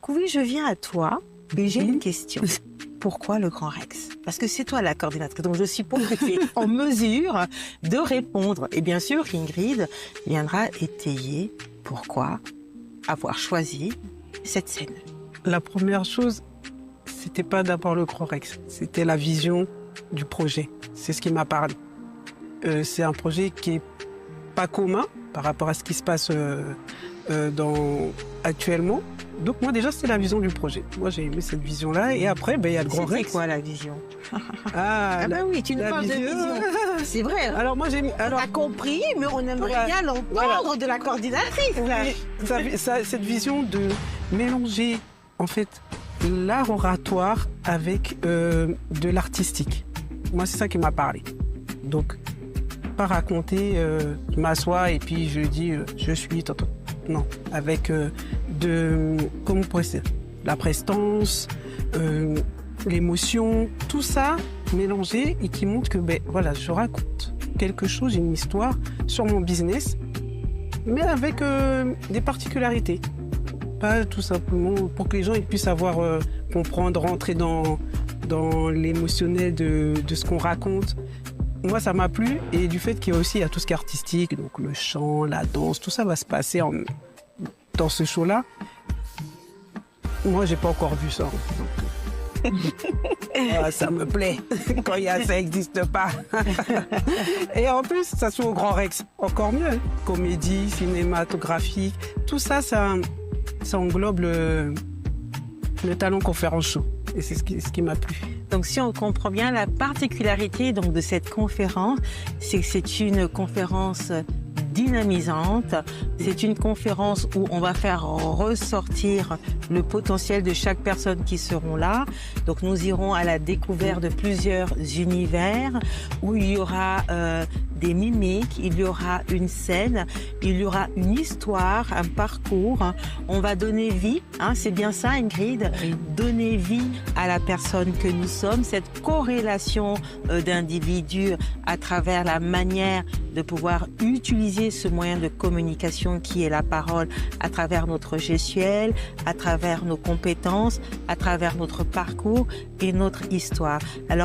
Oui, je viens à toi et j'ai une question. Pourquoi le Grand Rex? Parce que c'est toi la coordinatrice, donc je suppose que tu es en mesure de répondre. Et bien sûr, Ingrid viendra étayer pourquoi avoir choisi cette scène. La première chose, c'était pas d'abord le Grand Rex, c'était la vision du projet. C'est ce qui m'a parlé. C'est un projet qui est pas commun par rapport à ce qui se passe actuellement. Donc moi déjà c'était la vision du projet. Moi j'ai aimé cette vision-là et après il y a le Grand Rex. C'est quoi la vision? Oui, tu nous parles de vision. C'est vrai. Alors moi on a compris, mais on aimerait bien l'entendre de la coordinatrice. Cette vision de mélanger en fait l'art oratoire avec de l'artistique. Moi c'est ça qui m'a parlé. Donc pas raconter, je m'assois et puis je dis je suis non, avec comment on pourrait dire, la prestance, l'émotion, tout ça mélangé et qui montre que voilà, je raconte quelque chose, une histoire sur mon business, mais avec des particularités. Pas tout simplement pour que les gens ils puissent comprendre, rentrer dans l'émotionnel de ce qu'on raconte. Moi, ça m'a plu et du fait qu'il y a tout ce qui est artistique, donc le chant, la danse, tout ça va se passer dans ce show-là. Moi, j'ai pas encore vu ça. Ça me plaît quand ça n'existe pas. Et en plus, ça se fait au Grand Rex, encore mieux. Comédie, cinématographique, tout ça, ça englobe le talent conférence show. Et c'est ce qui m'a plu. Donc, si on comprend bien, la particularité donc, de cette conférence, c'est que c'est une conférence dynamisante. C'est une conférence où on va faire ressortir le potentiel de chaque personne qui seront là. Donc, nous irons à la découverte de plusieurs univers où il y aura des mimiques, il y aura une scène, il y aura une histoire, un parcours. On va donner vie, c'est bien ça, Ingrid, donner vie à la personne que nous sommes, cette corrélation d'individus à travers la manière de pouvoir utiliser ce moyen de communication qui est la parole à travers notre gestuelle, à travers nos compétences, à travers notre parcours et notre histoire. Alors,